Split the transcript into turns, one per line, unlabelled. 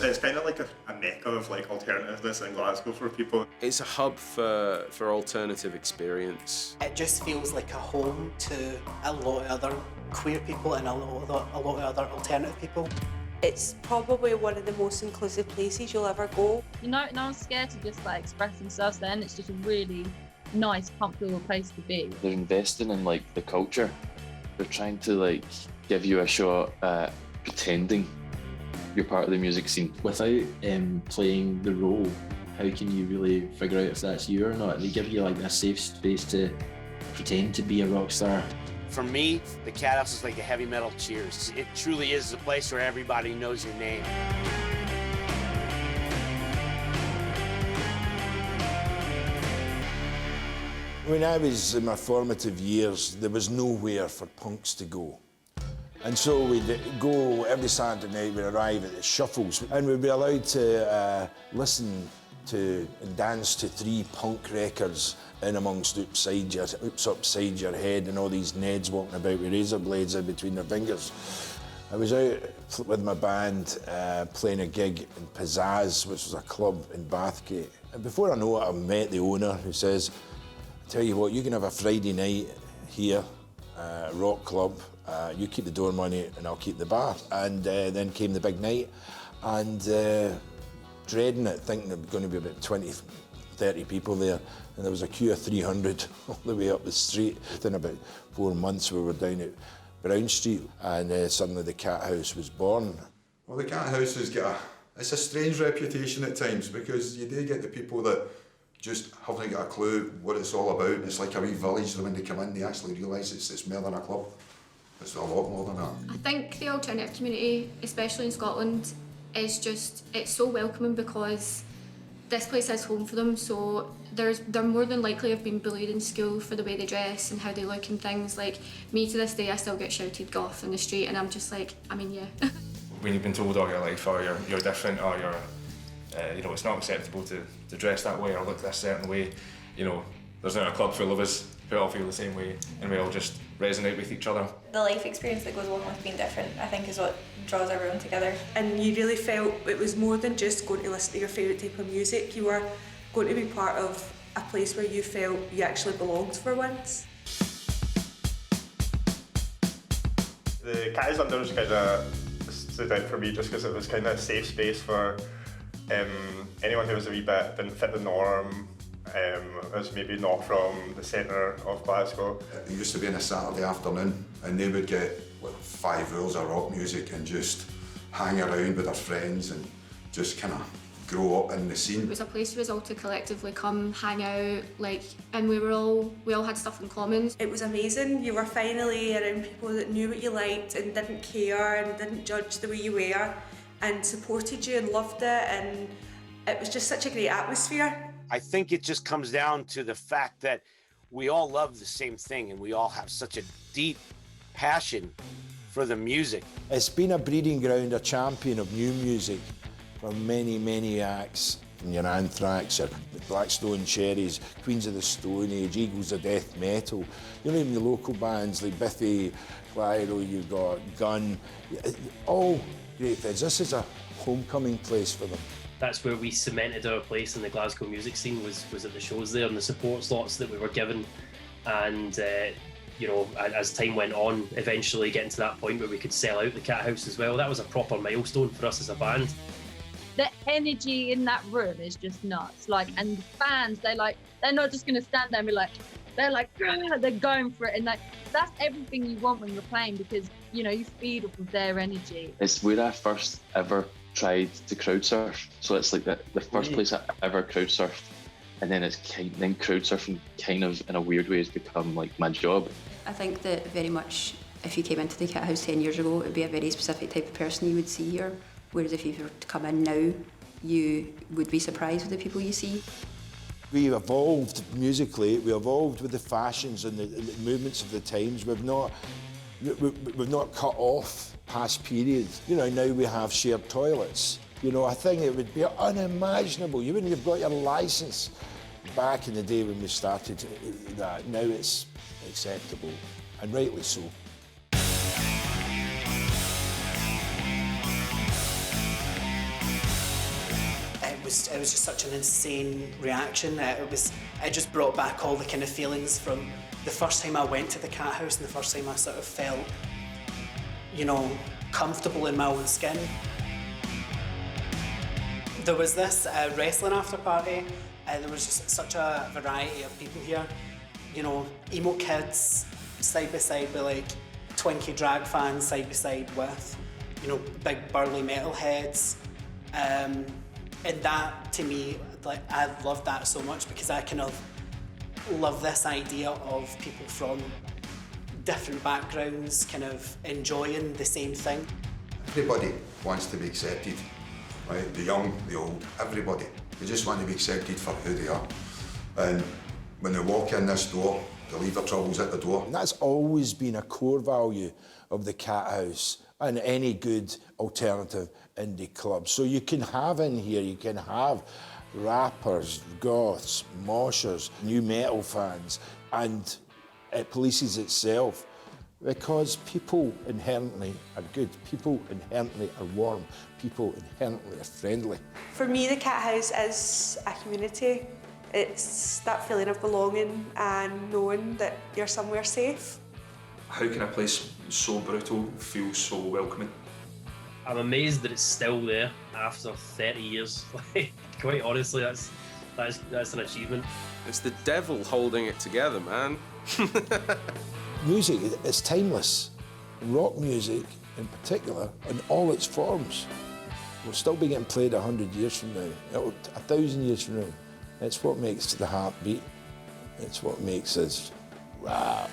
It's kind of like a mecca of like alternativeness in Glasgow for people.
It's a hub for alternative experience.
It just feels like a home to a lot of other queer people and a lot of other alternative people.
It's probably one of the most inclusive places you'll ever go.
You know, no one's scared to just like express themselves then. It's just a really nice, comfortable place to be.
They're investing in like the culture. They're trying to like give you a shot at pretending you're part of the music scene.
Without playing the role, how can you really figure out if that's you or not? They give you like a safe space to pretend to be a rock star.
For me, the Cathouse is like a heavy metal Cheers. It truly is a place where everybody knows your name.
When I was in my formative years, there was nowhere for punks to go. And so we'd go every Saturday night, we'd arrive at the Shuffles, and we'd be allowed to listen to and dance to 3 punk records in amongst oops upside your head and all these Neds walking about with razor blades in between their fingers. I was out with my band playing a gig in Pizzazz, which was a club in Bathgate. And before I know it, I met the owner who says, I tell you what, you can have a Friday night here, Rock Club. You keep the door money and I'll keep the bar. And then came the big night, and dreading it, thinking there were going to be about 20, 30 people there, and there was a queue of 300 all the way up the street. Within about 4 months we were down at Brown Street, and suddenly the Cathouse was born.
Well, the Cathouse has got it's a strange reputation at times, because you do get the people that just haven't got a clue what it's all about. It's like a wee village, that when they come in they actually realise it's more than a club. It's a lot more than that.
I think the alternative community, especially in Scotland, is just, it's so welcoming, because this place is home for them, so they're more than likely have been bullied in school for the way they dress and how they look and things. Like me, to this day, I still get shouted goth in the street, and I'm just like, I mean, yeah.
When you've been told all your life, or you're different, or you're, you know, it's not acceptable to dress that way or look this certain way, you know, there's now a club full of us who all feel the same way, and we all just resonate with each other.
The life experience that goes along with being different, I think, is what draws everyone together.
And you really felt it was more than just going to listen to your favourite type of music. You were going to be part of a place where you felt you actually belonged for once.
The Catty's Under kind of stood out for me just because it was kind of a safe space for anyone who was a wee bit, didn't fit the norm, was maybe not from the centre of Glasgow.
It used to be on a Saturday afternoon, and they would get like 5 rules of rock music and just hang around with their friends and just kind of grow up in the scene.
It was a place for us all to collectively come, hang out, like, and we all had stuff in common.
It was amazing. You were finally around people that knew what you liked and didn't care and didn't judge the way you were, and supported you and loved it, and it was just such a great atmosphere.
I think it just comes down to the fact that we all love the same thing, and we all have such a deep passion for the music.
It's been a breeding ground, a champion of new music for many, many acts. From your Anthrax, your Blackstone Cherries, Queens of the Stone Age, Eagles of Death Metal. You know, even the local bands like Biffy Clyro, you've got Gun, all great things. This is a homecoming place for them.
That's where we cemented our place in the Glasgow music scene, was at the shows there and the support slots that we were given. And you know, as time went on, eventually getting to that point where we could sell out the Cathouse as well. That was a proper milestone for us as a band.
The energy in that room is just nuts. Like, and the fans, they're not just gonna stand there and be like, they're going for it, and like that's everything you want when you're playing, because you know you feed off of their energy.
It's where I first ever tried to crowd surf, so it's like the first place I ever crowd surfed, and then then crowd surfing kind of in a weird way has become like my job.
I think that very much, if you came into the Cathouse 10 years ago, it would be a very specific type of person you would see here, whereas if you were to come in now, you would be surprised with the people you see.
We evolved musically, we evolved with the fashions and the movements of the times. We've not cut off past periods. You know, now we have shared toilets. You know, I think it would be unimaginable. You wouldn't have got your licence back in the day when we started that. Now it's acceptable, and rightly so.
was just such an insane reaction. It just brought back all the kind of feelings from the first time I went to the Cathouse and the first time I sort of felt, you know, comfortable in my own skin. There was this wrestling after party. There was just such a variety of people here. You know, emo kids side by side with like Twinkie drag fans side by side with, you know, big burly metalheads. And that, to me, like, I love that so much because I kind of love this idea of people from different backgrounds kind of enjoying the same thing.
Everybody wants to be accepted, right? The young, the old, everybody. They just want to be accepted for who they are. And when they walk in this door, they leave their troubles at the door.
And that's always been a core value of the Cathouse and any good alternative indie club. So you can have in here, you can have rappers, goths, moshers, new metal fans, and it polices itself because people inherently are good, people inherently are warm, people inherently are friendly.
For me, the Cathouse is a community. It's that feeling of belonging and knowing that you're somewhere safe.
How can a place so brutal feel so welcoming?
I'm amazed that it's still there after 30 years. Like, quite honestly, that's an achievement.
It's the devil holding it together, man.
Music is timeless. Rock music, in particular, in all its forms, will still be getting played 100 years from now, 1,000 years from now. It's what makes the heart beat. It's what makes us rock.